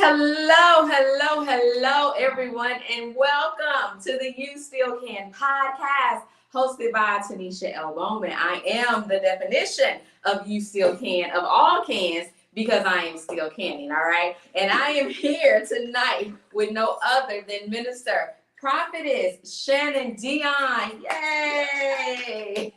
Hello, everyone, and welcome to the You Still Can podcast, hosted by Tanisha L. Bowman. I am the definition of You Still Can, of all cans, because I am still canning, all right? And I am here tonight with no other than Minister Prophetess Shannon Dion. Yay!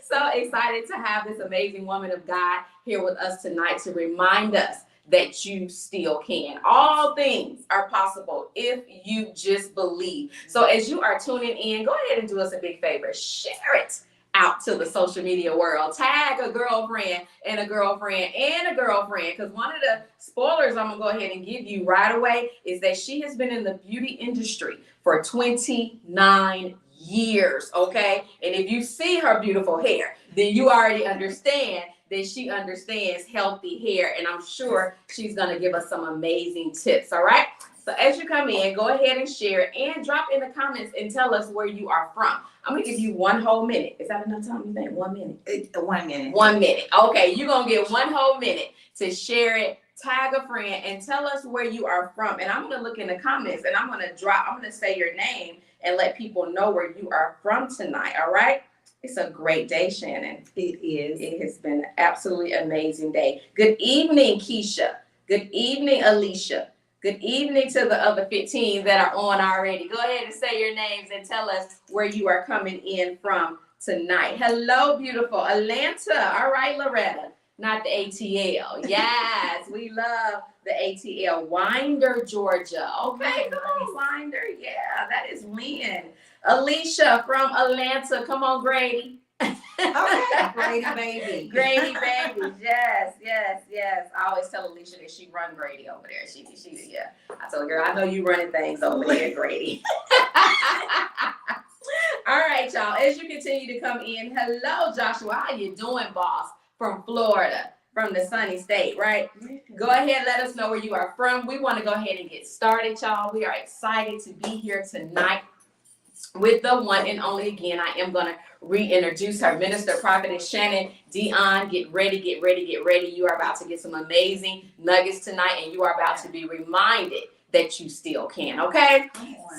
So excited to have this amazing woman of God here with us tonight to remind us that you still can. All things are possible if you just believe. So as you are tuning in, go ahead and do us a big favor. Share it out to the social media world. Tag a girlfriend and a girlfriend and a girlfriend, because one of the spoilers I'm going to go ahead and give you right away is that she has been in the beauty industry for 29 years, okay? And if you see her beautiful hair, then you already understand that she understands healthy hair, and I'm sure she's going to give us some amazing tips, all right? So as you come in, go ahead and share and drop in the comments and tell us where you are from. I'm going to give you 1 whole minute. Is that enough time, you think? 1 minute? 1 minute. 1 minute. Okay, you're going to get 1 whole minute to share it, tag a friend, and tell us where you are from. And I'm going to look in the comments, and I'm going to say your name and let people know where you are from tonight, all right? It's a great day, Shannon. It is. It has been an absolutely amazing day. Good evening, Keisha. Good evening, Alicia. Good evening to the other 15 that are on already. Go ahead and say your names and tell us where you are coming in from tonight. Hello, beautiful Atlanta. All right, Loretta. Not the ATL. Yes, we love the ATL. Winder, Georgia. Okay, come on, Winder. Yeah, that is Lynn. Alicia from Atlanta. Come on, Grady. Okay, Grady baby. Grady baby. Yes. I always tell Alicia that she run Grady over there. She yeah. I told her, girl, I know you running things over there, Grady. All right, y'all. As you continue to come in, hello, Joshua. How you doing, boss? From Florida, from the sunny state, right? Go ahead, let us know where you are from. We want to go ahead and get started, y'all. We are excited to be here tonight with the one and only. Again, I am going to reintroduce her, Minister Prophetess Shannon Dion. Get ready. You are about to get some amazing nuggets tonight, and you are about to be reminded that you still can, okay?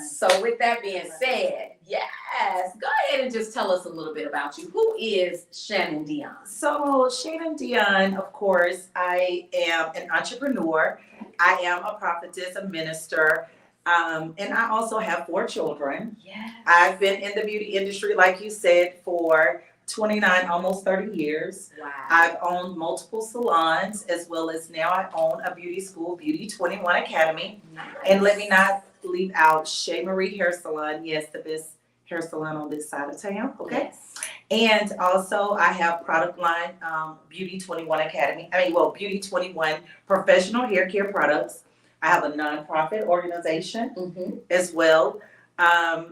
So with that being said, yes, go ahead and just tell us a little bit about you. Who is Shannon Dion? So Shannon Dion, of course, I am an entrepreneur. I am a prophetess, a minister, and I also have 4 children. Yes. I've been in the beauty industry, like you said, for 29, almost 30 years. Wow. I've owned multiple salons, as well as now I own a beauty school, Beauty21 Academy. Nice. And let me not leave out ShaMari Hair Salon. Yes, the best hair salon on this side of town. Okay. Yes. And also I have product line, Beauty21 Academy. Beauty21 Professional Hair Care Products. I have a nonprofit organization as well. I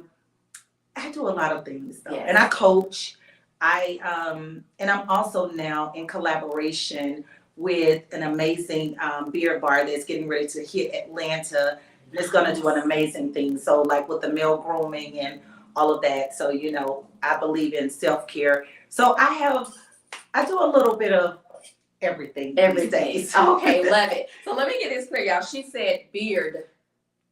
do a lot of things though. Yes. And I coach. And I'm also now in collaboration with an amazing beard bar that's getting ready to hit Atlanta. And it's going to do an amazing thing. So like with the male grooming and all of that. So, you know, I believe in self-care. So I do a little bit of everything these days. Okay, love it. So let me get this clear, y'all. She said beard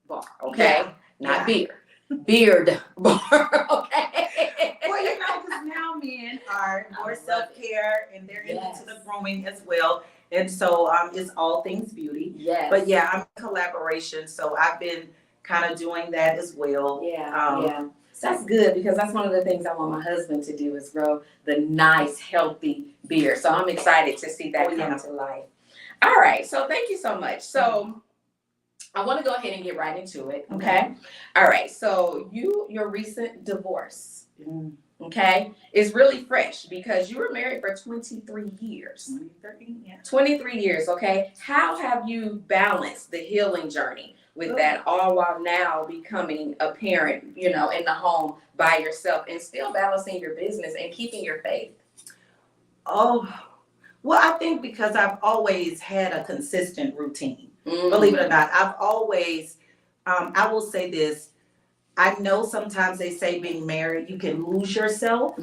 bar, okay? Yeah. Not beer. Beard bar, okay? Well, you know, because now men are more self-care and they're into the grooming as well. And so it's all things beauty. Yes. But yeah, I'm in collaboration. So I've been kind of doing that as well. Yeah. That's good, because that's one of the things I want my husband to do, is grow the nice, healthy beard. So I'm excited to see that come to life. All right. So thank you so much. So I want to go ahead and get right into it. Okay. All right. So your recent divorce, okay, is really fresh, because you were married for 23 years. 23 years. Okay. How have you balanced the healing journey with that, all while now becoming a parent, you know, in the home by yourself, and still balancing your business and keeping your faith? Oh, well, I think because I've always had a consistent routine. Believe it or not, I've always, I will say this, I know sometimes they say being married, you can lose yourself.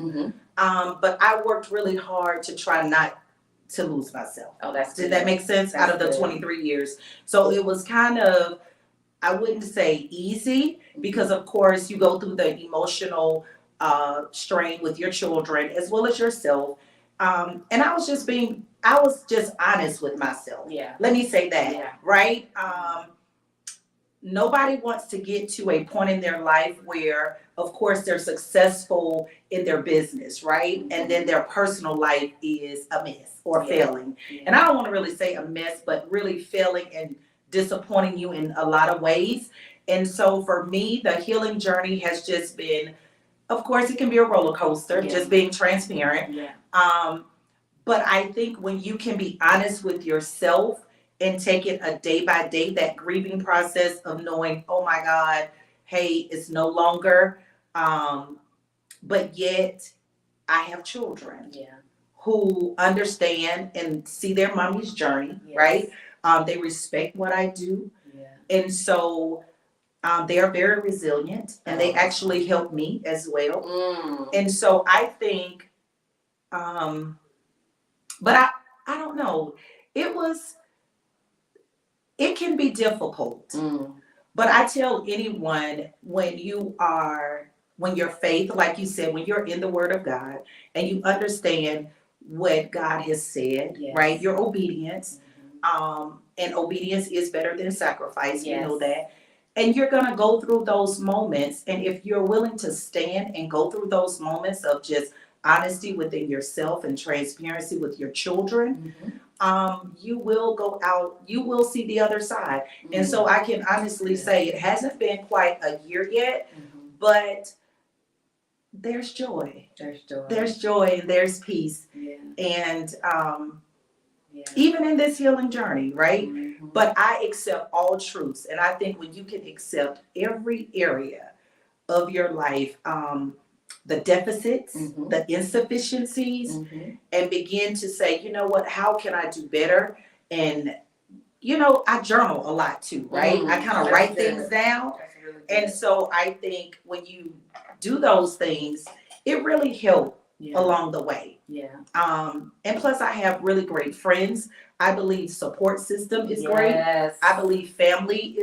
But I worked really hard to try not to lose myself. Oh, that's Did good. that make sense? That's Out of the good. 23 years. So it was kind of, I wouldn't say easy, because of course you go through the emotional strain with your children as well as yourself. And I was just honest with myself. Yeah. Let me say that, Yeah. right? Nobody wants to get to a point in their life where, of course, they're successful in their business, right? And then their personal life is a mess or failing. Yeah. And I don't want to really say a mess, but really failing and disappointing you in a lot of ways. And so for me, the healing journey has just been, of course, it can be a roller coaster, Yeah. just being transparent. Yeah. But I think when you can be honest with yourself and take it a day by day, that grieving process of knowing, oh my God, hey, it's no longer, but yet I have children who understand and see their mommy's journey, right? They respect what I do. And so they are very resilient, and they actually help me as well. And so I think, but I don't know, it can be difficult. But I tell anyone, when your faith, like you said, when you're in the Word of God and you understand what God has said, right? Your obedience, and obedience is better than sacrifice. We know that. And you're gonna go through those moments, and if you're willing to stand and go through those moments of just honesty within yourself and transparency with your children, you will go out, you will see the other side. And so I can honestly say it hasn't been quite a year yet, but there's joy. There's joy and there's peace. And even in this healing journey, right? But I accept all truths. And I think when you can accept every area of your life, the deficits, the insufficiencies, and begin to say, you know what, how can I do better? And, you know, I journal a lot too, right? I kind of write things down. And so I think when you do those things, it really helps along the way. And plus I have really great friends. I believe support system is great. I believe family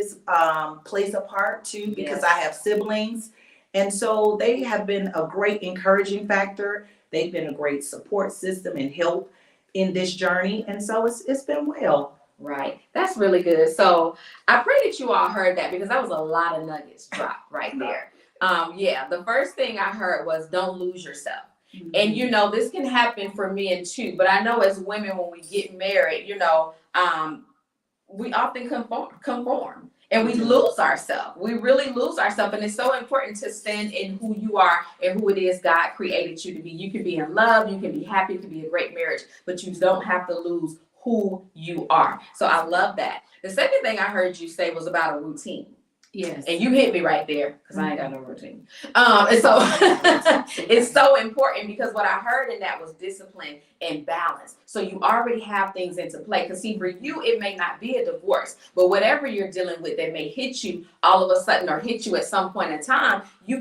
plays a part too, because I have siblings. And so they have been a great encouraging factor. They've been a great support system and help in this journey. And so it's been well. Right. That's really good. So I pray that you all heard that, because that was a lot of nuggets dropped right there. The first thing I heard was don't lose yourself. And you know, this can happen for men too, but I know as women, when we get married, you know, we often conform. And we lose ourselves. We really lose ourselves. And it's so important to stand in who you are and who it is God created you to be. You can be in love, you can be happy, it can be a great marriage, but you don't have to lose who you are. So I love that. The second thing I heard you say was about a routine. Yes. And you hit me right there, because I ain't got no routine. And so it's so important, because what I heard in that was discipline and balance. So you already have things into play. Because see, for you, it may not be a divorce, but whatever you're dealing with that may hit you all of a sudden, or hit you at some point in time, you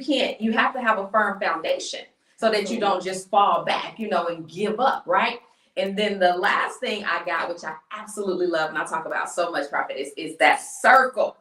have to have a firm foundation so that you don't just fall back, you know, and give up, right? And then the last thing I got, which I absolutely love, and I talk about so much, Prophet, is that circle.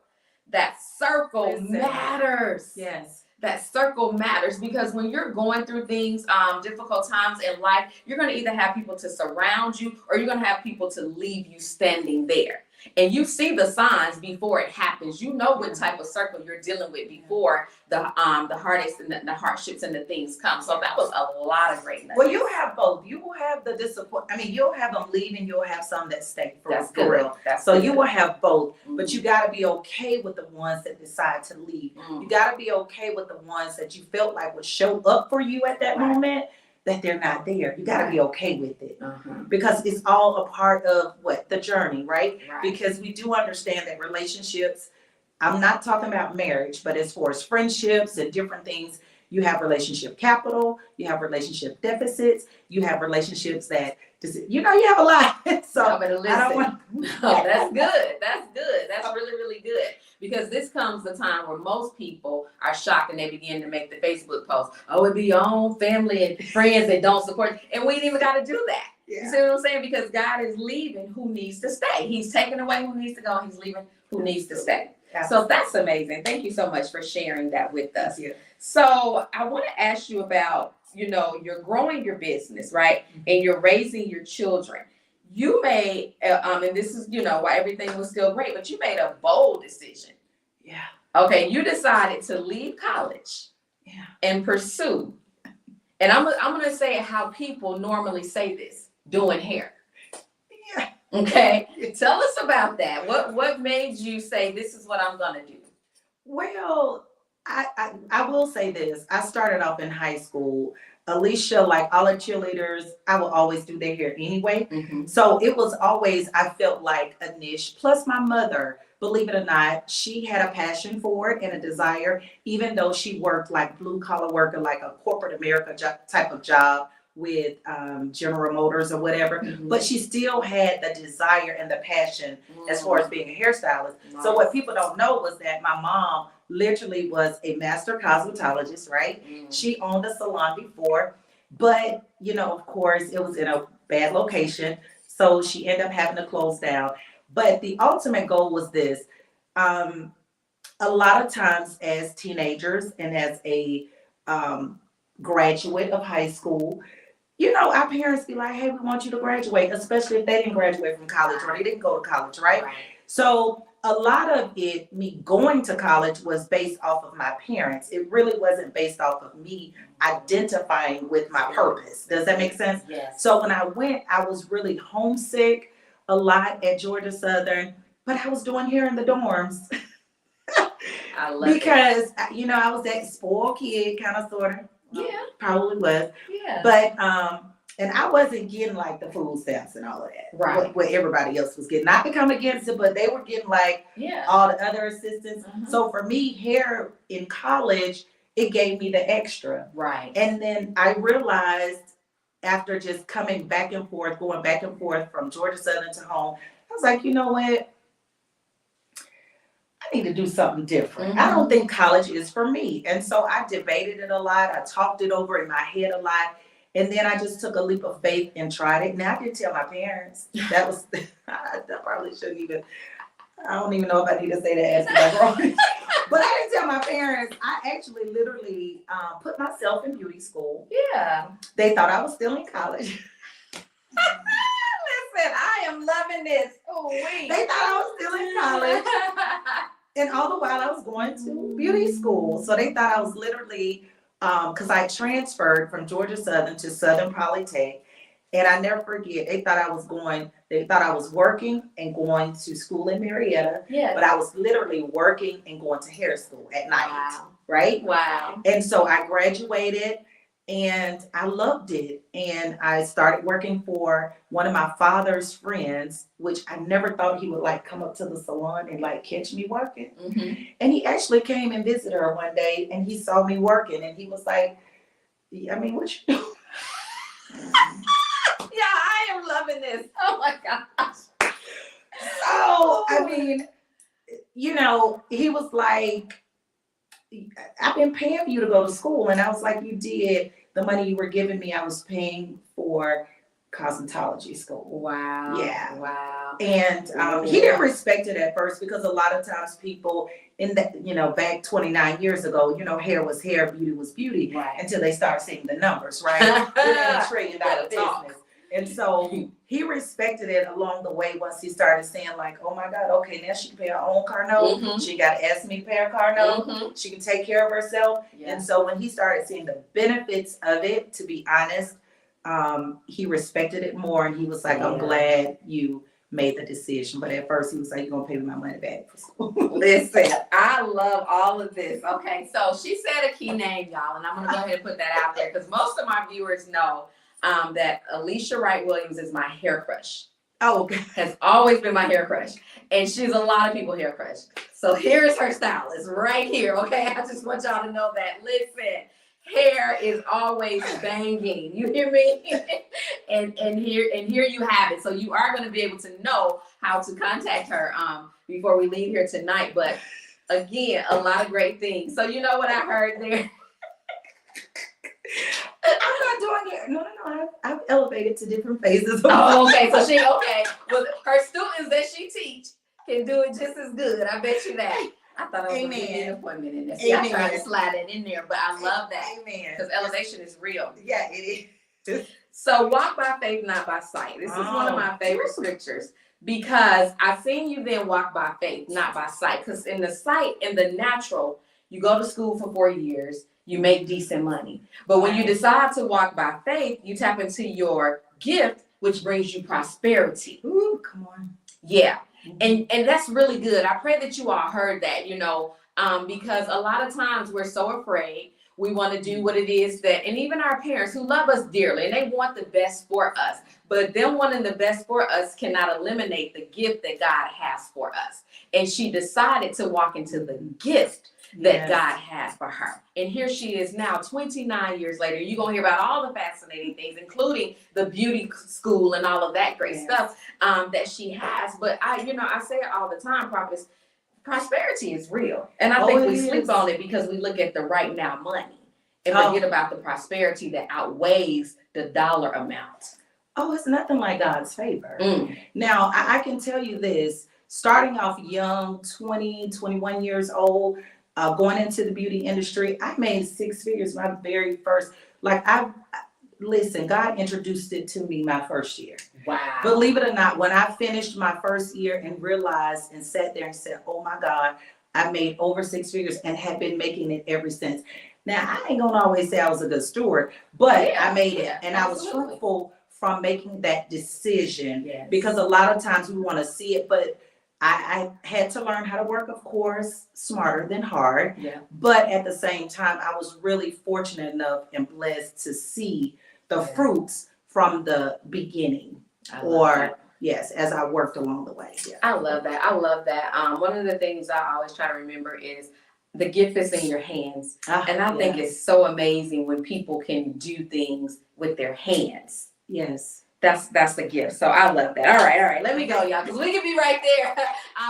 That circle matters. Yes. That circle matters, because when you're going through things, difficult times in life, you're going to either have people to surround you, or you're going to have people to leave you standing there. And you see the signs before it happens. You know what type of circle you're dealing with before the heartaches and the hardships and the things come. So that was a lot of great nuggets. Well, you have both. You will have the disappointment. I mean, you'll have them leave, and you'll have some that stay for real. So you will have both. But you got to be okay with the ones that decide to leave. You got to be okay with the ones that you felt like would show up for you at that moment, that they're not there. You got to be okay with it, because it's all a part of the journey, right? Because we do understand that relationships, I'm not talking about marriage, but as far as friendships and different things, you have relationship capital, you have relationship deficits, you have relationships that, you have a lot. So I don't want. No, that's good. That's good. That's really, really good. Because this comes the time where most people are shocked, and they begin to make the Facebook post. Oh, it be your own family and friends that don't support. And we ain't even got to do that. You see what I'm saying? Because God is leaving who needs to stay. He's taking away who needs to go. He's leaving who needs to stay. So that's amazing. Thank you so much for sharing that with us. So I want to ask you about, you're growing your business, right? And you're raising your children. You made, and this is, why everything was still great, but you made a bold decision. Yeah. Okay, you decided to leave college and pursue. And I'm going to say how people normally say this, doing hair. Yeah. Okay, tell us about that. What made you say, this is what I'm going to do? Well, I will say this. I started off in high school. Alicia, like all the cheerleaders, I would always do their hair anyway. So it was always, I felt like a niche. Plus my mother, believe it or not, she had a passion for it and a desire, even though she worked like blue collar worker, like a corporate America type of job with General Motors or whatever. But she still had the desire and the passion as far as being a hairstylist. So what people don't know was that my mom literally was a master cosmetologist, right? She owned a salon before, but of course it was in a bad location. So she ended up having to close down. But the ultimate goal was this. A lot of times as teenagers and as a graduate of high school, our parents be like, hey, we want you to graduate, especially if they didn't graduate from college or they didn't go to college, right? So a lot of it, me going to college, was based off of my parents. It really wasn't based off of me identifying with my purpose. Does that make sense? Yes. So when I went, I was really homesick a lot at Georgia Southern, but I was doing hair in the dorms. I love because, I was that spoiled kid, kind of, sort of. Yeah. Probably was. Yeah. But, and I wasn't getting like the food stamps and all of that. Right. What everybody else was getting. Not to come against it, but they were getting like all the other assistants. So for me, hair in college, it gave me the extra. Right. And then I realized after just coming back and forth, going back and forth from Georgia Southern to home, I was like, you know what? I need to do something different. I don't think college is for me. And so I debated it a lot. I talked it over in my head a lot. And then I just took a leap of faith and tried it. Now I didn't tell my parents. That was, I probably shouldn't even, I don't even know if I need to say that as my growing. But I didn't tell my parents. I actually literally put myself in beauty school. Yeah. They thought I was still in college. Listen, I am loving this. Oh, wait. They thought I was still in college. And all the while I was going to beauty school. So they thought I was literally, because I transferred from Georgia Southern to Southern Polytech. And I never forget, they thought I was working and going to school in Marietta. Yeah. But I was literally working and going to hair school at night. Wow. Right? Wow. And so I graduated and I loved it. And I started working for one of my father's friends, which I never thought he would like come up to the salon and like catch me working. And he actually came and visited her one day and he saw me working and he was like, I mean, what you doing? Yeah, I am loving this. Oh my gosh. So, I mean, he was like, I've been paying for you to go to school. And I was like, you did. The money you were giving me, I was paying for cosmetology school. Wow. Yeah. Wow. And he didn't respect it at first because a lot of times people in the, back 29 years ago, hair was hair, beauty was beauty, right, until they start seeing the numbers, right? We're in a $1 trillion business. And so he respected it along the way once he started saying like, oh my God, okay, now she can pay her own car note. She got to ask me to pay her car note. She can take care of herself. Yeah. And so when he started seeing the benefits of it, to be honest, he respected it more. And he was like, I'm glad you made the decision. But at first he was like, you're going to pay me my money back for school. Listen, I love all of this. Okay, so she said a key name, y'all, and I'm going to go ahead and put that out there because most of my viewers know that Alicia Wright Williams is my hair crush. Oh, okay. Has always been my hair crush. And she's a lot of people's hair crush. So here's her stylist right here, okay? I just want y'all to know that. Listen, hair is always banging. You hear me? and here you have it. So you are going to be able to know how to contact her before we leave here tonight. But again, a lot of great things. So you know what I heard there? I'm not doing it. No. I've elevated to different phases. Of Oh, okay. So okay. Well, her students that she teach can do it just as good. I bet you that. I thought I was going to get an appointment in there. See, I tried to slide it in there, but I love that. Amen. Because elevation is real. Yeah, it is. So walk by faith, not by sight. This is one of my favorite scriptures because I've seen you then walk by faith, not by sight. Because in the sight, in the natural, you go to school for 4 years, you make decent money. But when you decide to walk by faith, you tap into your gift, which brings you prosperity. Ooh, come on. Yeah. And that's really good. I pray that you all heard that, because a lot of times we're so afraid. We want to do what it is that, and even our parents who love us dearly, and they want the best for us, but them wanting the best for us cannot eliminate the gift that God has for us. And she decided to walk into the gift that God has for her. And here she is now, 29 years later. You're going to hear about all the fascinating things, including the beauty school and all of that great stuff that she has. But I say it all the time, Prophetess, prosperity is real. And I think we sleep on it because we look at the right now money and forget about the prosperity that outweighs the dollar amount. Oh, it's nothing like God's favor. Now, I can tell you this, starting off young, 20, 21 years old, going into the beauty industry, I made 6 figures my very first, listen, God introduced it to me my first year. Wow. Believe it or not, when I finished my first year and realized and sat there and said, oh my God, I made over 6 figures and have been making it ever since. Now, I ain't gonna always say I was a good steward, but I made it and I was fruitful from making that decision because a lot of times we want to see it, but I had to learn how to work, of course, smarter than hard. Yeah. But at the same time, I was really fortunate enough and blessed to see the fruits from the beginning, as I worked along the way. Yeah. I love that. One of the things I always try to remember is the gift is in your hands. And I think it's so amazing when people can do things with their hands. Yes. That's the gift. So I love that. All right. Let me go, y'all, because we can be right there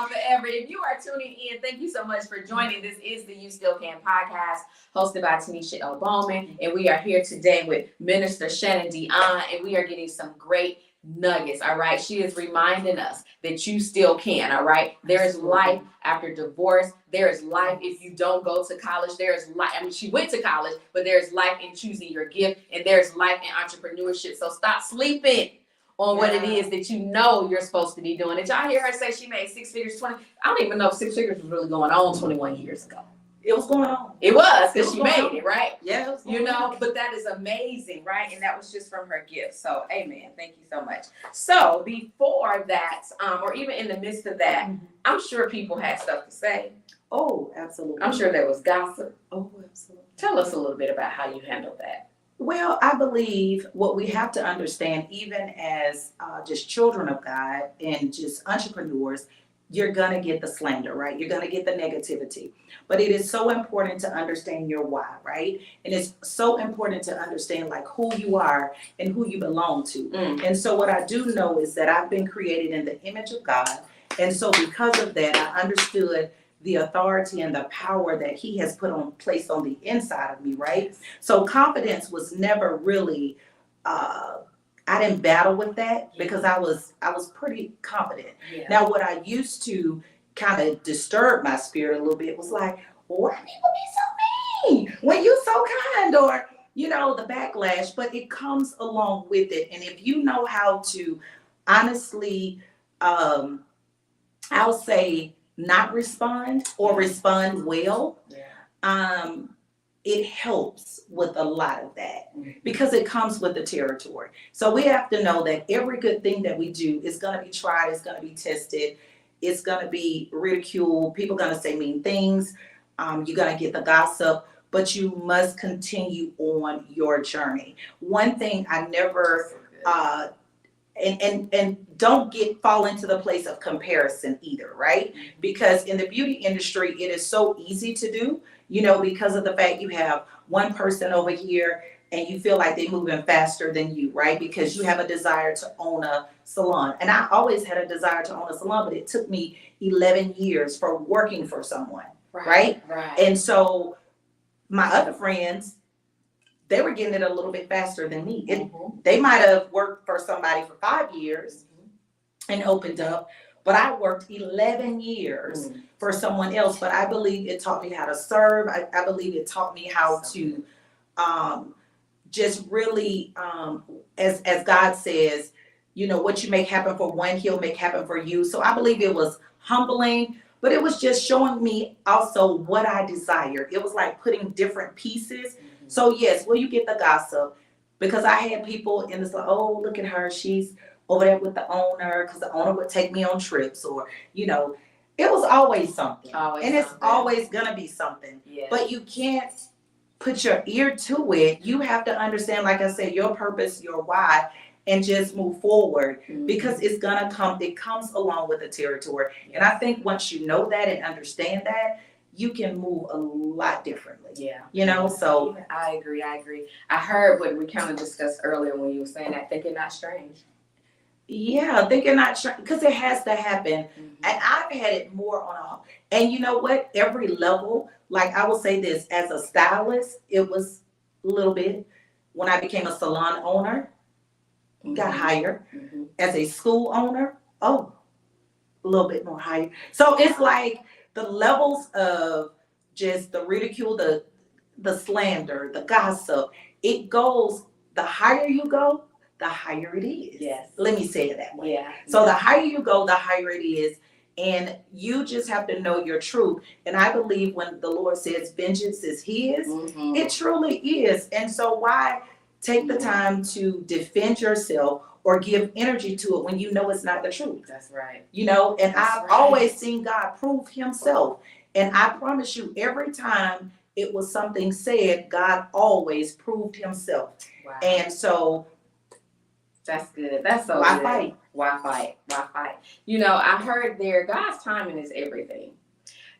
forever. If you are tuning in, thank you so much for joining. This is the You Still Can podcast, hosted by Tanisha L. Bowman. And we are here today with Minister Shannon Dion, and we are getting some great nuggets. All right. She is reminding us that you still can. All right. There is life after divorce. There is life if you don't go to college. There is life. I mean, she went to college, but there's life in choosing your gift, and there's life in entrepreneurship. So stop sleeping on what it is that you know you're supposed to be doing. Did y'all hear her say she made 6 figures 20? I don't even know if 6 figures was really going on 21 years ago. It was going on. It was, because she made it, right? Yeah. But that is amazing, right? And that was just from her gift. So, amen. Thank you so much. So, before that, or even in the midst of that, I'm sure people had stuff to say. Oh, absolutely. I'm sure there was gossip. Oh, absolutely. Tell us a little bit about how you handled that. Well, I believe what we have to understand, even as just children of God and just entrepreneurs, you're going to get the slander, right? You're going to get the negativity. But it is so important to understand your why, right? And it's so important to understand who you are and who you belong to. And so what I do know is that I've been created in the image of God. And so because of that, I understood the authority and the power that he has placed on the inside of me, right? So confidence was never really, I didn't battle with that because I was pretty confident. Yeah. Now, what I used to kind of disturb my spirit a little bit was why people be so mean when you so kind, or the backlash. But it comes along with it, and if you know how to honestly, I'll say not respond or respond well. Yeah. It helps with a lot of that because it comes with the territory. So we have to know that every good thing that we do is going to be tried, it's going to be tested, it's going to be ridiculed, people are going to say mean things, you're going to get the gossip, but you must continue on your journey. One thing I never, and don't fall into the place of comparison either, right? Because in the beauty industry, it is so easy to do. Because of the fact you have one person over here and you feel like they're moving faster than you, right? Because you have a desire to own a salon. And I always had a desire to own a salon, but it took me 11 years for working for someone, right? And so my other friends, they were getting it a little bit faster than me. Mhm. They might have worked for somebody for 5 years and opened up, but I worked 11 years Mhm. for someone else. But I believe it taught me how to serve. I believe it taught me how to just really, as God says, you know, what you make happen for one, he'll make happen for you. So I believe it was humbling, but it was just showing me also what I desired. It was like putting different pieces. So yes, will you get the gossip? Because I had people in this like, oh, look at her, she's over there with the owner, because the owner would take me on trips, or, you know, it was always something. And it's always gonna be something. Yeah. But you can't put your ear to it. You have to understand, like I said, your purpose, your why, and just move forward, because it's gonna come, it comes along with the territory. And I think once you know that and understand that, you can move a lot differently. Yeah. You know, so I agree. I heard what we kind of discussed earlier when you were saying that, thinking not strange. yeah, thinking not, because it has to happen. And I've had it more on a, and you know what, every level, like I will say this, as a stylist, it was a little bit. When I became a salon owner, got higher. As a school owner, oh, a little bit more higher. So it's like the levels of just the ridicule, the slander, the gossip, it goes, the higher you go, the higher it is. Yes. Let me say it that way. Yeah. So the higher you go, the higher it is. And you just have to know your truth. And I believe when the Lord says vengeance is his, it truly is. And so why take the time to defend yourself or give energy to it when you know it's not the truth? That's right. You know, and That's I've right. always seen God prove himself. And I promise you, every time it was something said, God always proved himself. Wow. And so That's good. That's so why good. fight? Why fight? Why fight? You know, I heard there, God's timing is everything.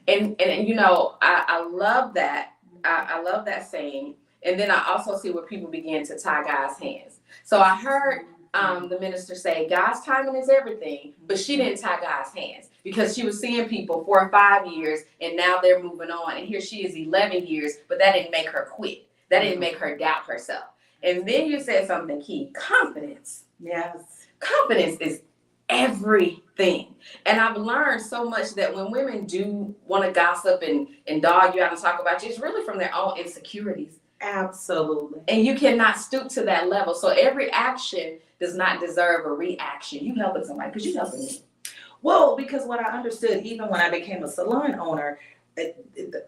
And you know, I love that. I love that saying. And then I also see where people begin to tie God's hands. So I heard the minister say, God's timing is everything, but she didn't tie God's hands, because she was seeing people 4 or 5 years and now they're moving on. And here she is 11 years, but that didn't make her quit. That didn't make her doubt herself. And then you said something key, confidence. Yes. Confidence is everything. And I've learned so much that when women do want to gossip and dog you out and talk about you, it's really from their own insecurities. Absolutely. And you cannot stoop to that level. So every action does not deserve a reaction. You helping somebody because you helping me. Well, because what I understood, even when I became a salon owner,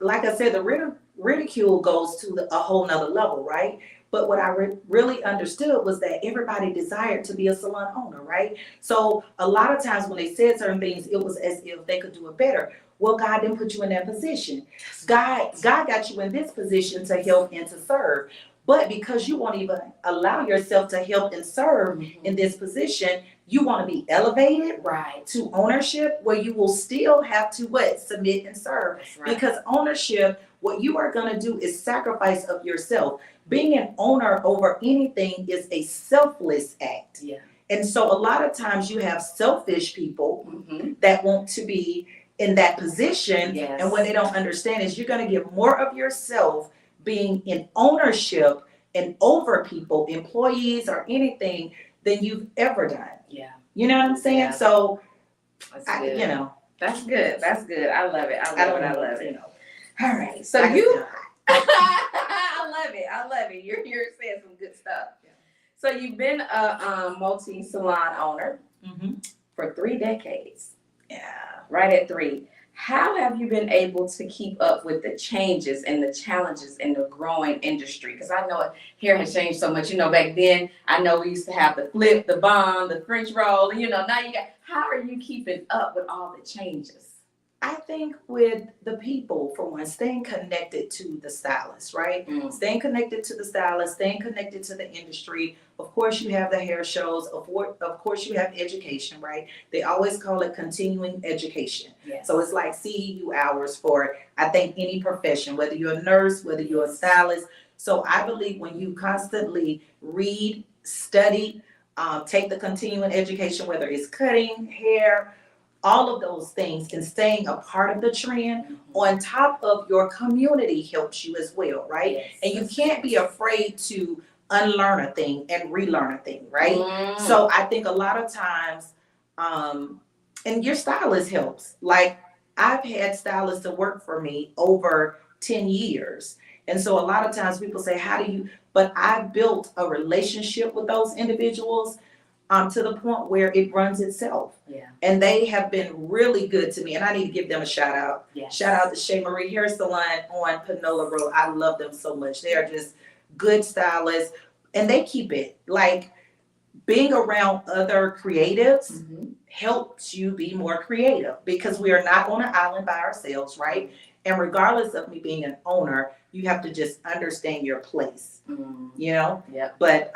like I said, the ridicule goes to a whole nother level, right? But what I really understood was that everybody desired to be a salon owner, right? So a lot of times when they said certain things, it was as if they could do it better. Well, God didn't put you in that position. God got you in this position to help and to serve. But because you won't even allow yourself to help and serve in this position, you want to be elevated Right. to ownership, where you will still have to what? Submit and serve. That's right. Because ownership, what you are going to do is sacrifice of yourself. Being an owner over anything is a selfless act. Yeah. And so a lot of times you have selfish people Mm-hmm. that want to be in that position. Yes. And what they don't understand is you're going to give more of yourself being in ownership and over people, employees or anything, than you've ever done. Yeah. You know what I'm saying? Yeah. So, That's good. you know. That's good. That's good. I love it. I love it. You know. All right. So I love it. I love it. You're saying some good stuff. Yeah. So you've been a multi-salon owner for 3 decades. Yeah. Right at 3. How have you been able to keep up with the changes and the challenges in the growing industry? Because I know hair has changed so much. You know, back then, I know we used to have the flip, the bun, the French roll. You know, now you got, how are you keeping up with all the changes? I think with the people, for one, staying connected to the stylist, right? Staying connected to the stylist, staying connected to the industry. Of course, you have the hair shows. Of course, you have education, right? They always call it continuing education. Yes. So it's like CEU hours for, I think, any profession, whether you're a nurse, whether you're a stylist. So I believe when you constantly read, study, take the continuing education, whether it's cutting, hair, all of those things and staying a part of the trend on top of your community helps you as well, right? Yes. And you can't be afraid to unlearn a thing and relearn a thing, right? Mm. So I think a lot of times, and your stylist helps. Like I've had stylists that work for me over 10 years. And so a lot of times people say, how do you, but I've built a relationship with those individuals to the point where it runs itself. Yeah. And they have been really good to me. And I need to give them a shout out. Yes. Shout out to ShaMari Hair Salon on Panola Road. I love them so much. They are just good stylists and they keep it. Like being around other creatives helps you be more creative because we are not on an island by ourselves, right? And regardless of me being an owner, you have to just understand your place, you know? Yep. But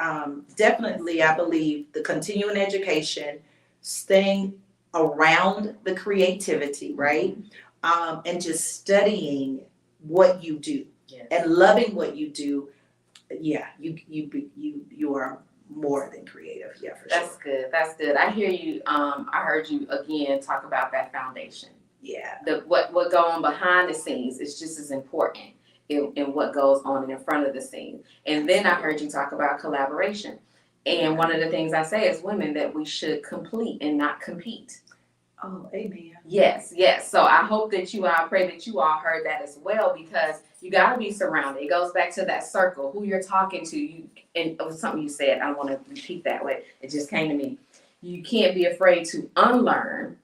definitely, I believe the continuing education, staying around the creativity, right? And just studying what you do and loving what you do. Yeah, you are more than creative. Yeah, for That's sure. good. That's good. I hear you. I heard you again talk about that foundation. Yeah. What go on behind the scenes is just as important in what goes on in front of the scene. And then I heard you talk about collaboration. And one of the things I say as women that we should complete and not compete. Oh, amen. Yes, yes. So I hope that I pray that you all heard that as well, because you got to be surrounded. It goes back to that circle, who you're talking to. And it was something you said. I want to repeat that way. It just came to me. You can't be afraid to unlearn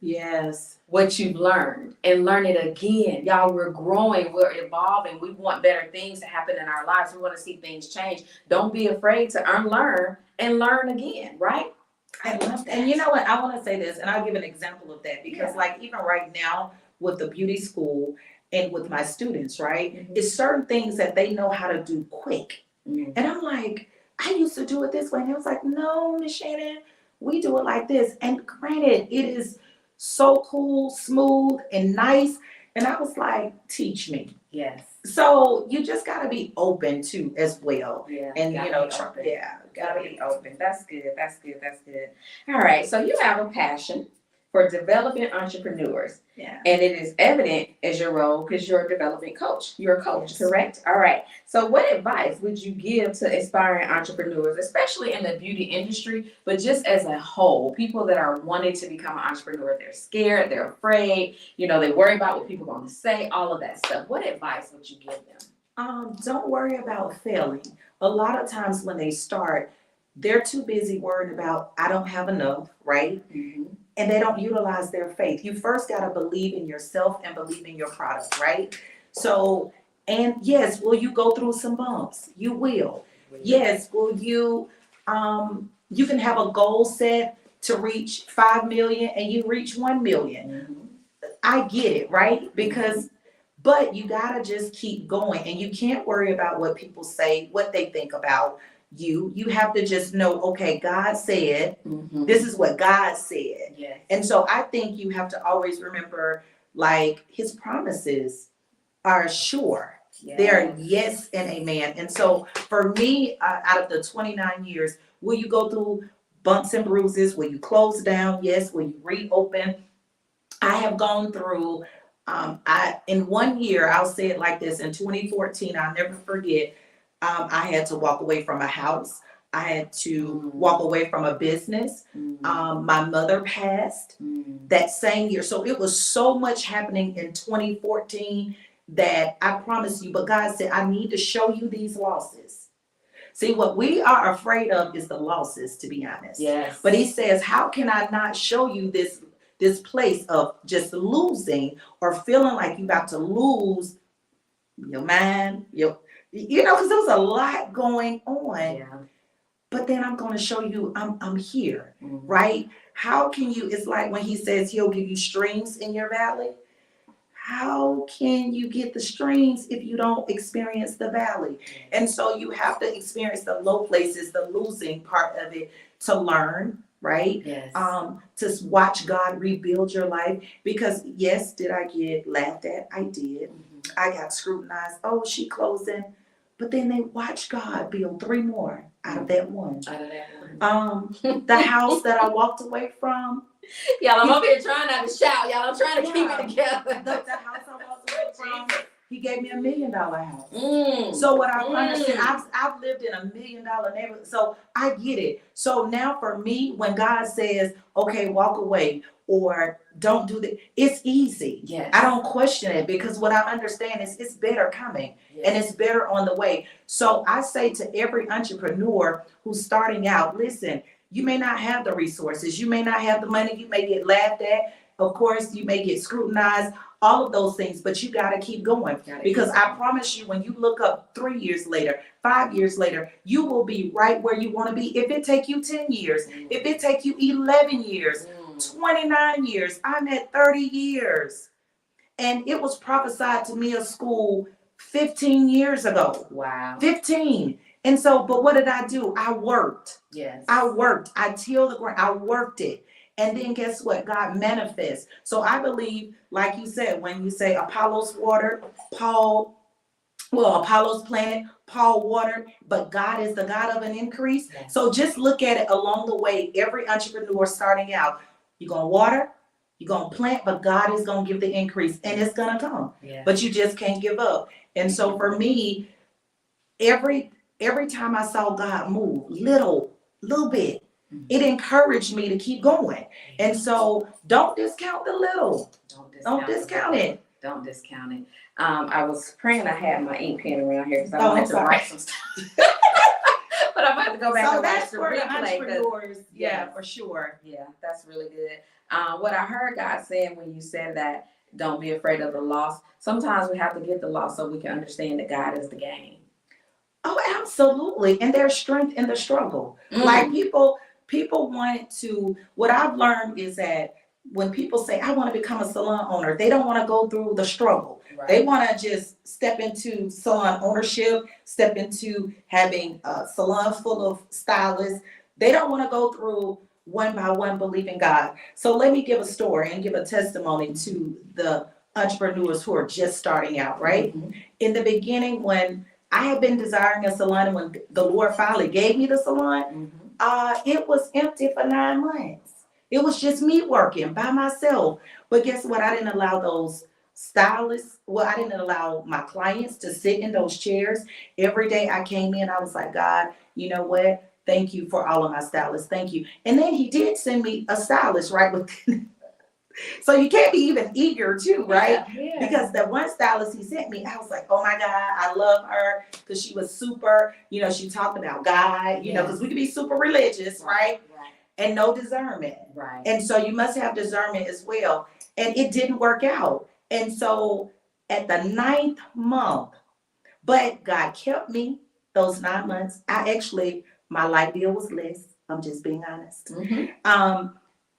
what you've learned and learn it again. Y'all, we're growing, we're evolving. We want better things to happen in our lives. We want to see things change. Don't be afraid to unlearn and learn again, right? I love that. And you know what? I want to say this, and I'll give an example of that because, like, even right now with the beauty school and with my students, right, it's certain things that they know how to do quick. And I'm like, I used to do it this way. And it was like, no, Miss Shannon, we do it like this. And granted, it is so cool, smooth, and nice. And I was like, teach me. Yes. So you just got to be open to as well. Yeah. And, you know, gotta be open. That's good. That's good. That's good. All right. So you have a passion for developing entrepreneurs. Yeah. And it is evident as your role because you're a development coach. You're a coach, correct? All right. So what advice would you give to aspiring entrepreneurs, especially in the beauty industry, but just as a whole, people that are wanting to become an entrepreneur? They're scared, they're afraid, you know, they worry about what people are going to say, all of that stuff. What advice would you give them? Don't worry about failing. A lot of times when they start, they're too busy worrying about, I don't have enough, right? And they don't utilize their faith. You first got to believe in yourself and believe in your product, right? So, and yes, will you go through some bumps? You will. Yes, will you, you can have a goal set to reach 5 million and you reach 1 million. I get it, right? Because, but you got to just keep going and you can't worry about what people say, what they think about you. You have to just know, okay, God said, this is what God said. Yes. And so I think you have to always remember, like, his promises are sure. Yes. They're yes and amen. And so for me, out of the 29 years, will you go through bumps and bruises? Will you close down? Yes. Will you reopen? I have gone through, in 1 year, I'll say it like this, in 2014, I'll never forget, I had to walk away from a house. I had to walk away from a business. My mother passed that same year. So it was so much happening in 2014 that I promise you, but God said, I need to show you these losses. See, what we are afraid of is the losses, to be honest. Yes. But he says, how can I not show you this place of just losing or feeling like you're about to lose your mind, because there was a lot going on. Yeah. But then I'm going to show you I'm here, right? How can you, it's like when he says he'll give you streams in your valley. How can you get the streams if you don't experience the valley? And so you have to experience the low places, the losing part of it to learn, right? Yes. To watch God rebuild your life. Because yes, did I get laughed at? I did. I got scrutinized. Oh, she closing. But then they watch God build 3 more out of that one. Out of that one. The house that I walked away from. Y'all, I'm up here trying not to shout. Y'all, I'm trying to keep it together. The house I walked away from, he gave me $1 million house. So what I understand, I've lived in $1 million neighborhood, so I get it. So now for me, when God says, okay, walk away or don't do that, it's easy. Yes. I don't question it, because what I understand is it's better coming. Yes. And it's better on the way. So I say to every entrepreneur who's starting out, listen, you may not have the resources, you may not have the money, you may get laughed at, of course, you may get scrutinized, all of those things, but you got to keep going, because I promise you, when you look up 3 years later, 5 years later, you will be right where you want to be. If it take you 10 years, if it take you 11 years, 29 years, I'm at 30 years. And it was prophesied to me at school 15 years ago. Wow. 15. And so, but what did I do? I worked. Yes. I worked. I tilled the ground. I worked it. And then guess what? God manifests. So I believe, like you said, when you say Apollos watered, Apollos planted, Paul watered, but God is the God of an increase. Yes. So just look at it along the way. Every entrepreneur starting out, you're going to water, you're going to plant, but God is going to give the increase, and it's going to come. Yeah. But you just can't give up. And so for me, every time I saw God move, little bit, it encouraged me to keep going. And so don't discount the little. Don't discount it. Don't discount it. I was praying I had my ink pen around here because I Oh, wanted I'm to sorry. write some stuff. But I'm about to go back So and watch that's the for the replay. entrepreneurs. Yeah, yeah. for sure. Yeah, that's really good. What I heard God saying when you said that, don't be afraid of the loss. Sometimes we have to get the loss so we can understand that God is the gain. Oh, absolutely. And there's strength in the struggle. Like people want to, what I've learned is that when people say, I want to become a salon owner, they don't want to go through the struggle. Right. They want to just step into salon ownership, step into having a salon full of stylists. They don't want to go through one by one believing God. So let me give a story and give a testimony to the entrepreneurs who are just starting out, right? Mm-hmm. In the beginning, when I had been desiring a salon, and when the Lord finally gave me the salon, it was empty for 9 months. It was just me working by myself. But guess what? I didn't allow those stylists, I didn't allow my clients to sit in those chairs. Every day I came in, I was like, God, you know what? Thank you for all of my stylists. Thank you. And then he did send me a stylist, right? So you can't be even eager too, right? Yeah. Because that one stylist he sent me, I was like, oh my God, I love her, because she was super, she talked about God, because we can be super religious, right? And no discernment. Right. And so you must have discernment as well. And it didn't work out. And so at the 9th month, but God kept me those 9 months. My light bill was less. I'm just being honest.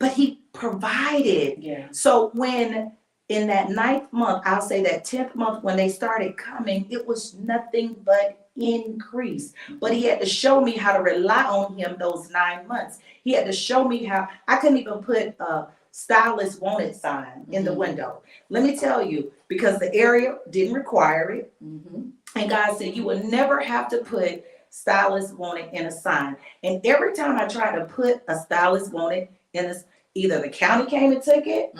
But he provided. Yeah. So when in that 9th month, I'll say that 10th month, when they started coming, it was nothing but increase. But he had to show me how to rely on him those 9 months. He had to show me how. I couldn't even put a stylist wanted sign in the window. Let me tell you, because the area didn't require it. And God said, you will never have to put stylist wanted in a sign. And every time I tried to put a stylist wanted in this, either the county came and took it,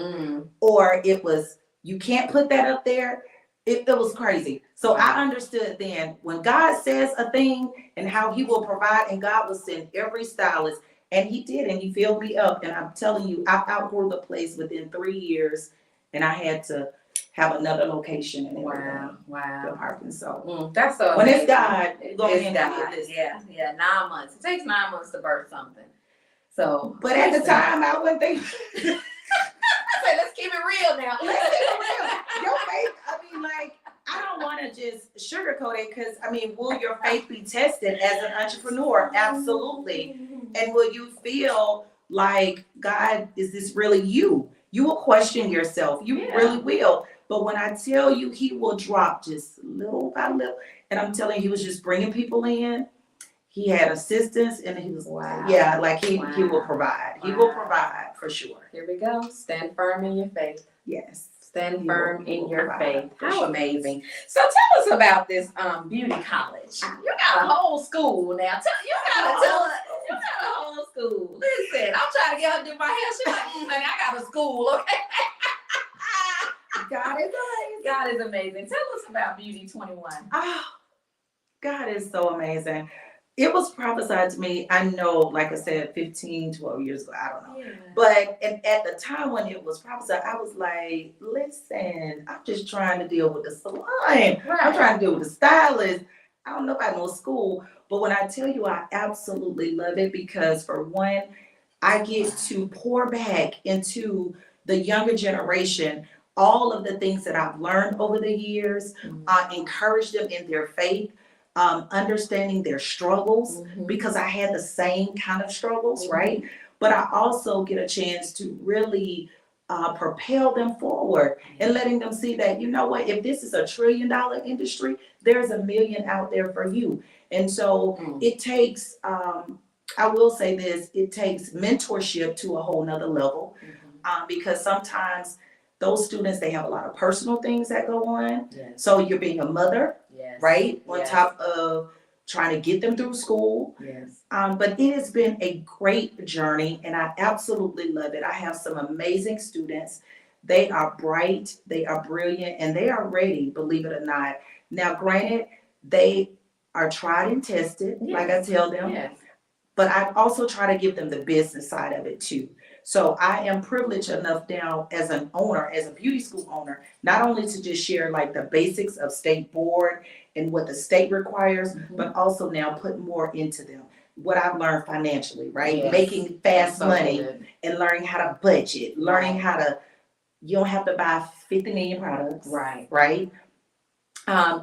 or it was, you can't put that up there. It was crazy. So I understood then, when God says a thing and how he will provide, and God will send every stylist, and he did, and he filled me up. And I'm telling you, I outgrew the place within 3 years, and I had to have another location and everything. Wow. So that's so when amazing. it's God, It's God. Yeah, 9 months. It takes 9 months to birth something. So, but at the time, I wouldn't think. I say, let's keep it real now. Let's keep it real. Your faith, I don't want to just sugarcoat it, because, will your faith be tested as an entrepreneur? Absolutely. And will you feel like, God, is this really you? You will question yourself. You really will. But when I tell you, he will drop just little by little. And I'm telling you, he was just bringing people in. He had assistants, and he was, he will provide. He will provide for sure. Here we go. Stand firm in your faith. Yes. Stand You firm will in your provide. faith. For How sure. amazing. So tell us about this beauty college. You got a whole school now. You gotta tell us. You got a whole school. Listen, I'm trying to get her to do my hair. She's like, honey, I got a school, okay? God is amazing. God is amazing. Tell us about Beauty21. Oh, God is so amazing. It was prophesied to me, I know, like I said, 15, 12 years ago, I don't know. Yeah. But at the time when it was prophesied, I was like, listen, I'm just trying to deal with the salon. I'm trying to deal with the stylist. I don't know about no school. But when I tell you, I absolutely love it because, for one, I get to pour back into the younger generation all of the things that I've learned over the years, encourage them in their faith, understanding their struggles, because I had the same kind of struggles, right? But I also get a chance to really propel them forward and letting them see that, you know what, if this is $1 trillion industry, there's 1 million out there for you. And so it takes, I will say this, it takes mentorship to a whole nother level, because sometimes those students, they have a lot of personal things that go on. Yes. So you're being a mother, Yes. right? On Yes. top of trying to get them through school. Yes. But it has been a great journey and I absolutely love it. I have some amazing students. They are bright, they are brilliant, and they are ready, believe it or not. Now, granted, they are tried and tested, like I tell them. Yes. But I also try to give them the business side of it too. So I am privileged enough now as an owner, as a beauty school owner, not only to just share like the basics of state board and what the state requires, but also now put more into them. What I've learned financially, right? Yes. Making fast So money good. and learning how to budget, learning how to, you don't have to buy 50 million products, right?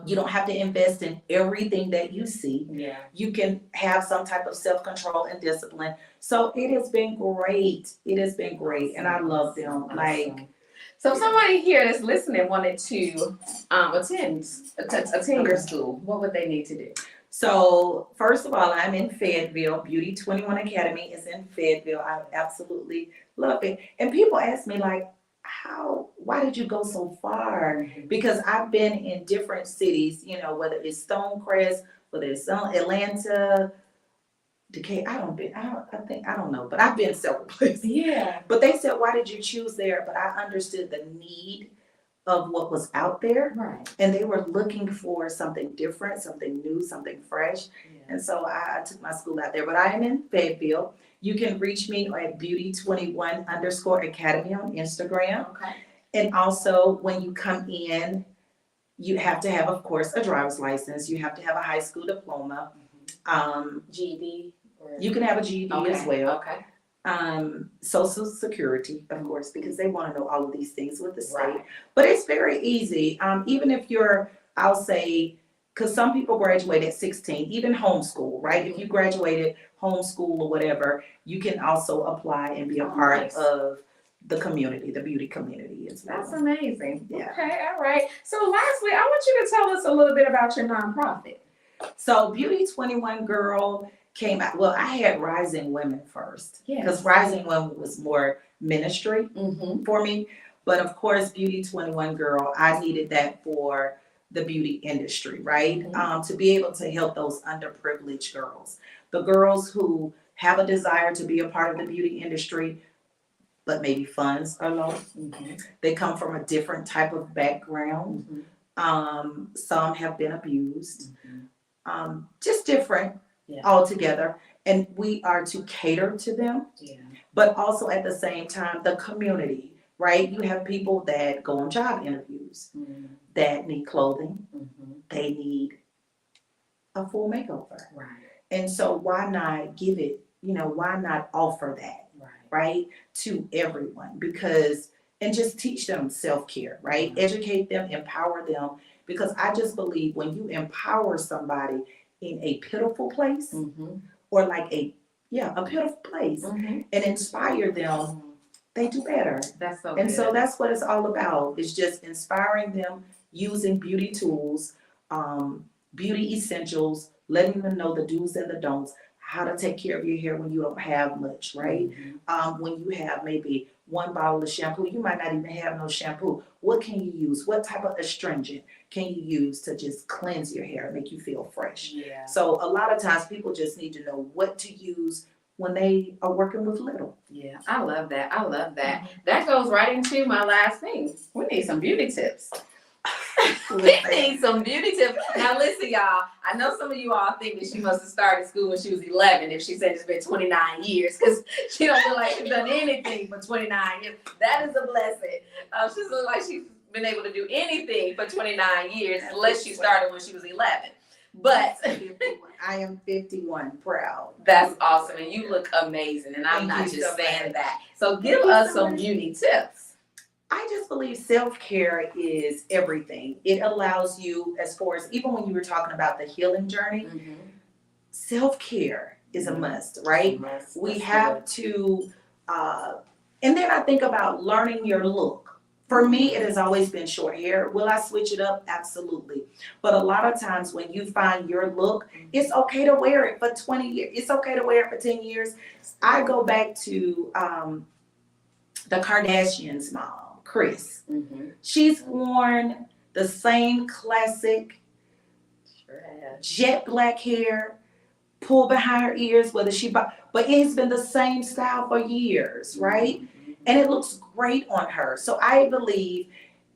You don't have to invest in everything that you see. Yeah. You can have some type of self-control and discipline. So it has been great. It has been great. And I love them. Like, so if somebody here that's listening wanted to attend your school, what would they need to do? so first of all, I'm in Fayetteville. Beauty21 Academy is in Fayetteville. I absolutely love it. And people ask me like, why did you go so far? Because I've been in different cities, you know, whether it's Stonecrest, whether it's Atlanta, Decatur, I don't know, but I've been several places. Yeah. But they said, why did you choose there? But I understood the need of what was out there. Right. And they were looking for something different, something new, something fresh. Yeah. And so I took my school out there, but I am in Fayetteville. You can reach me at Beauty21_Academy on Instagram. Okay. And also when you come in, you have to have, of course, a driver's license. You have to have a high school diploma. GED? You can have a GED as well. Okay. Social Security, of course, because they want to know all of these things with the state. Right. But it's very easy. Even if you're, I'll say, because some people graduate at 16, even homeschool, right? If you graduated homeschool or whatever, you can also apply and be a part of the community, the beauty community as well. That's amazing. Yeah. Okay, all right. So lastly, I want you to tell us a little bit about your nonprofit. So Beauty21 Girl came out, well, I had Rising Women first. Because Rising Women was more ministry for me. But of course, Beauty21 Girl, I needed that for the beauty industry, right? To be able to help those underprivileged girls. The girls who have a desire to be a part of the beauty industry, but maybe funds are low. They come from a different type of background. Some have been abused. Just different altogether. And we are to cater to them, but also at the same time, the community, right? You have people that go on job interviews that need clothing. They need a full makeover. Right. And so why not give it, why not offer that, right, to everyone? Because, and just teach them self-care, right? Educate them, empower them. Because I just believe when you empower somebody in a pitiful place or like a pitiful place and inspire them, they do better. That's so good. So that's what it's all about. It's just inspiring them using beauty tools, beauty essentials, letting them know the do's and the don'ts, how to take care of your hair when you don't have much, right? When you have maybe one bottle of shampoo, you might not even have no shampoo. What can you use? What type of astringent can you use to just cleanse your hair and make you feel fresh? Yeah. So a lot of times people just need to know what to use when they are working with little. Yeah, I love that. I love that. That goes right into my last thing. We need some beauty tips. We need some beauty tips. Now listen, y'all. I know some of you all think that she must have started school when she was 11 if she said it's been 29 years, because she don't look like she's done anything for 29 years. That is a blessing. She doesn't look like she's been able to do anything for 29 years unless she started when she was 11. But I am 51, proud. That's awesome, and you look amazing, and I'm not just saying that. So give us some beauty tips. I just believe self-care is everything. It allows you, as far as even when you were talking about the healing journey, self-care is a must, right? We have to, and then I think about learning your look. For me, it has always been short hair. Will I switch it up? Absolutely. But a lot of times when you find your look, it's okay to wear it for 20 years. It's okay to wear it for 10 years. I go back to the Kardashians' mom, Kris. She's worn the same classic jet black hair, pull behind her ears, but it's been the same style for years, right? And it looks great on her. So I believe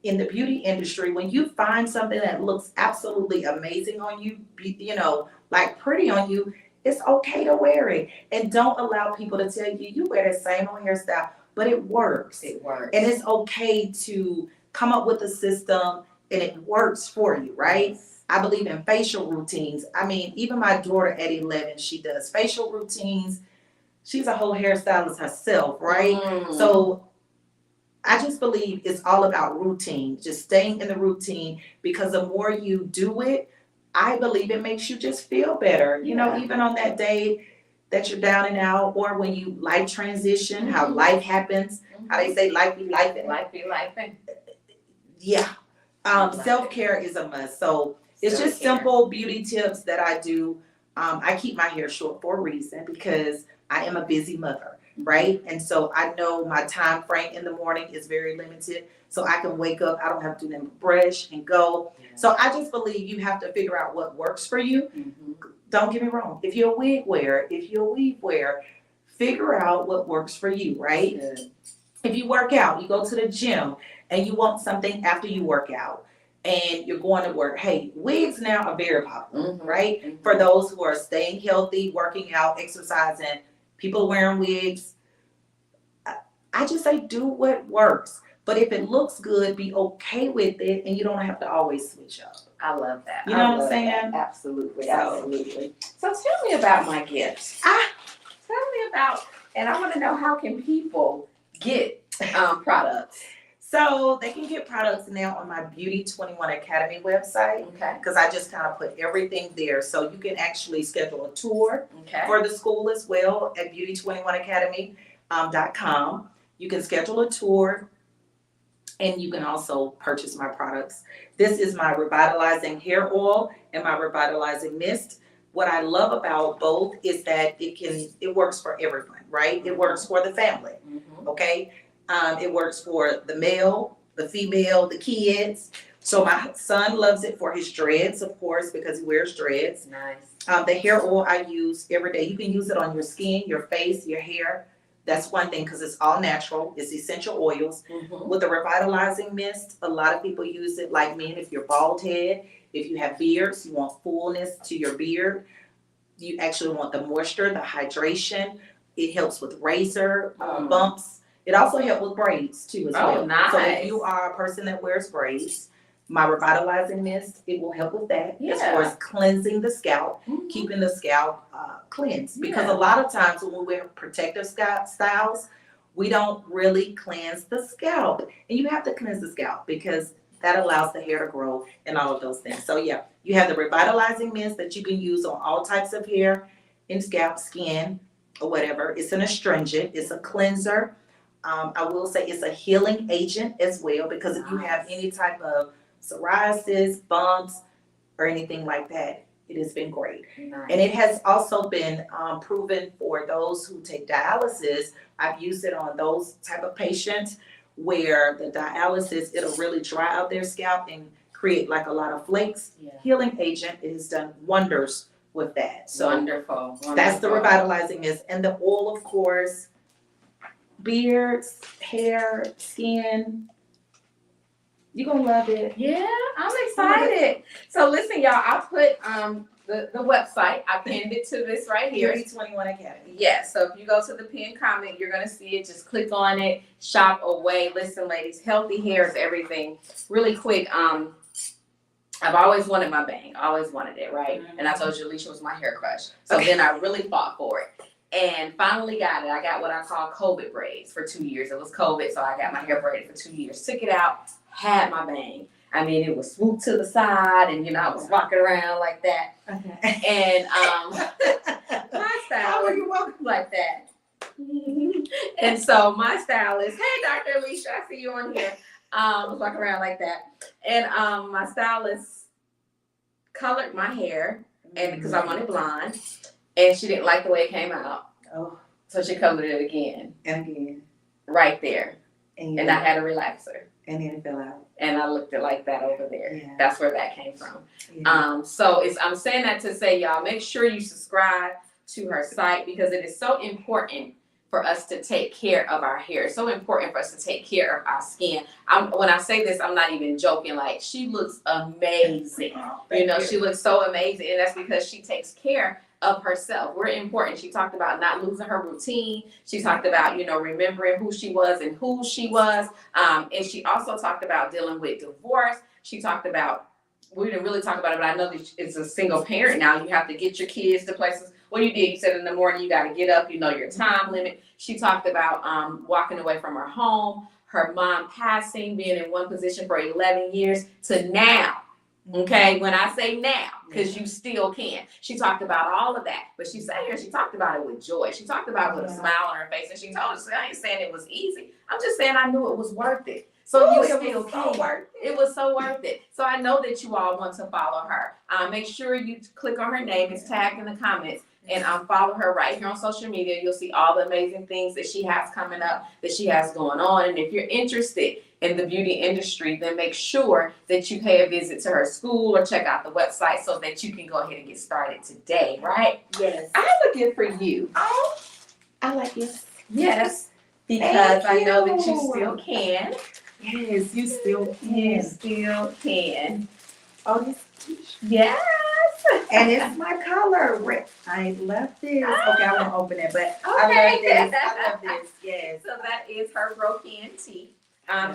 in the beauty industry, when you find something that looks absolutely amazing on you, like pretty on you, it's okay to wear it. And don't allow people to tell you, you wear the same old hairstyle, but it works. It works. And it's okay to come up with a system and it works for you, right? Yes. I believe in facial routines. I mean, even my daughter at 11, she does facial routines. She's a whole hairstylist herself, right? So I just believe it's all about routine, just staying in the routine, because the more you do it, I believe it makes you just feel better. You know, even on that day that you're down and out, or when you life transition, how life happens, how they say life be lifing. Life be lifing. Yeah. Self-care is a must. So it's just simple beauty tips that I do. I keep my hair short for a reason, because I am a busy mother, right? And so I know my time frame in the morning is very limited. So I can wake up, I don't have to do them brush and go. So I just believe you have to figure out what works for you. Don't get me wrong. If you're a wig wearer, figure out what works for you, right? If you work out, you go to the gym and you want something after you work out and you're going to work. Hey, wigs now are very popular, right? For those who are staying healthy, working out, exercising, people wearing wigs. I just say do what works. But if it looks good, be okay with it, and you don't have to always switch up. I love that. You know what I'm saying? Absolutely, absolutely. So tell me about my gifts. Tell me about, and I want to know, how can people get products? So they can get products now on my Beauty21 Academy website. Because I just kind of put everything there. So you can actually schedule a tour for the school as well at Beauty21Academy.com. You can schedule a tour, and you can also purchase my products. This is my revitalizing hair oil and my revitalizing mist. What I love about both is that it works for everyone, right? It works for the family, okay? It works for the male, the female, the kids. So my son loves it for his dreads, of course, because he wears dreads. Nice. The hair oil I use every day. You can use it on your skin, your face, your hair. That's one thing, because it's all natural. It's essential oils. With the revitalizing mist, a lot of people use it, like men, if you're bald head, if you have beards, you want fullness to your beard. You actually want the moisture, the hydration. It helps with razor bumps. It also helps with braids too as well. Nice. So if you are a person that wears braids, my revitalizing mist, it will help with that. As far as cleansing the scalp, keeping the scalp cleansed. Because a lot of times when we wear protective styles, we don't really cleanse the scalp. And you have to cleanse the scalp, because that allows the hair to grow and all of those things. So yeah, you have the revitalizing mist that you can use on all types of hair, in scalp, skin, or whatever. It's an astringent. It's a cleanser. I will say it's a healing agent as well, because if you have any type of psoriasis, bumps, or anything like that, It has been great. Nice. And it has also been proven for those who take dialysis. I've used it on those type of patients where the dialysis, it'll really dry out their scalp and create like a lot of flakes. Yeah. Healing agent, it has done wonders with that. So Wonderful. that's the revitalizing is. And the oil, of course, beards, hair, skin. You're gonna love it. Yeah, I'm excited. So listen, y'all, I put the website, I pinned it to this right here. Beauty21 Academy. Yes, so if you go to the pinned comment, you're gonna see it. Just click on it, shop away. Listen, ladies, healthy hair is everything. Really quick, I've always wanted my bang, always wanted it, right? Mm-hmm. And I told you Alicia was my hair crush. So then I really fought for it. And finally got it. I got what I call COVID braids for 2 years. It was COVID, so I got my hair braided for 2 years. Took it out, had my bang. I mean, it was swooped to the side, and I was rocking around like that. Okay. And my stylist, How are you walking like that? And so my stylist, hey, Dr. Alicia, I see you on here. Was walking around like that, and my stylist colored my hair, and because I wanted blonde, and she didn't like the way it came out. Oh, So she colored it again, and again. right there, And and I had a relaxer, then it fell out. and I looked it like that over there. Yeah. That's where that came from. Yeah. So I'm saying that to say, y'all, make sure you subscribe to her site because it is so important for us to take care of our hair. It's so important for us to take care of our skin. When I say this, I'm not even joking. Like, she looks amazing. She looks so amazing, and that's because she takes care of herself. We're important. She talked about not losing her routine. She talked about, remembering who she was and who she was. And she also talked about dealing with divorce. She talked about, we didn't really talk about it, but I know that it's a single parent now. You have to get your kids to places. What you did, you said in the morning, you got to get up, your time limit. She talked about walking away from her home, her mom passing, being in one position for 11 years to now. Okay, when I say now, because you still can. She talked about all of that, but she said here, she talked about it with joy. She talked about it with a smile on her face, and she told us, I ain't saying it was easy. I'm just saying I knew it was worth it. So you still can. It was so worth it. So I know that you all want to follow her. Make sure you click on her name. It's tagged in the comments. And follow her right here on social media. You'll see all the amazing things that she has coming up, that she has going on. And if you're interested in the beauty industry, then make sure that you pay a visit to her school or check out the website so that you can go ahead and get started today, right? Yes. I have a gift for you. Oh, I like it. Yes, because Thank I know that you you. still can. Yes, you still You can. still can. Oh, this. Yes. And it's my color. I love this. Okay, I won't open it, but I Okay. love this. I love this. Yes. So that is her broken tea.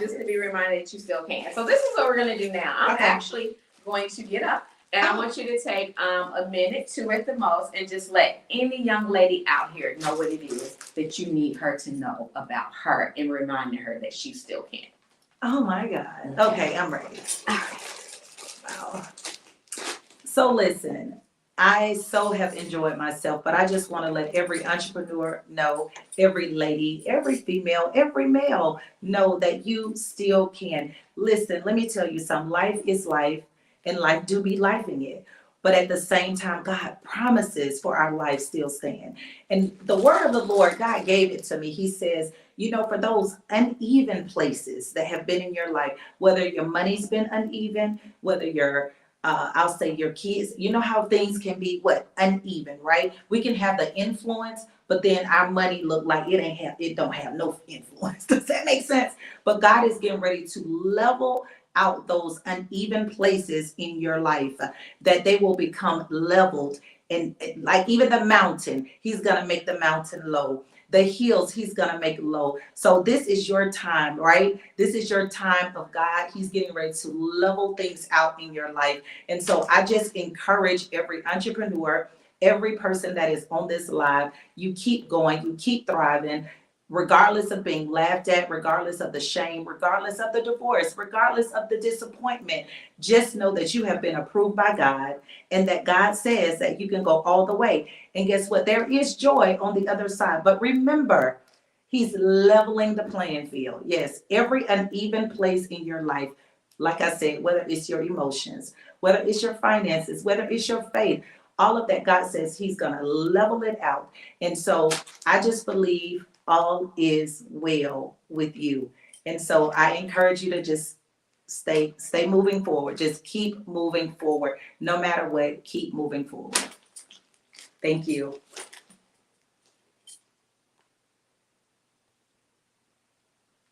Just to be reminded that you still can. So this is what we're gonna do now. I'm Okay. actually going to get up, and I want you to take a minute, 2 at the most, and just let any young lady out here know what it is that you need her to know about her, and reminding her that she still can. Oh my God. Okay, I'm ready. Wow. So listen, I so have enjoyed myself, but I just want to let every entrepreneur know, every lady, every female, every male know that you still can. Listen, let me tell you something. Life is life, and life do be lifing it. But at the same time, God promises for our life still stand. And the word of the Lord, God gave it to me. He says, for those uneven places that have been in your life, whether your money's been uneven, whether I'll say your kids, how things can be uneven, right? We can have the influence, but then our money look like it don't have no influence. Does that make sense? But God is getting ready to level out those uneven places in your life, that they will become leveled. And like even the mountain, he's gonna make the mountain low. The hills, he's going to make low. So this is your time, right? This is your time of God. He's getting ready to level things out in your life. And so I just encourage every entrepreneur, every person that is on this live, you keep going, you keep thriving, regardless of being laughed at, regardless of the shame, regardless of the divorce, regardless of the disappointment. Just know that you have been approved by God, and that God says that you can go all the way. And guess what? There is joy on the other side. But remember, he's leveling the playing field. Yes, every uneven place in your life, Like I said, whether it's your emotions, whether it's your finances, whether it's your faith, all of that, God says He's going to level it out. And so I just believe all is well with you. And so I encourage you to just stay moving forward. Just keep moving forward. No matter what, keep moving forward. Thank you.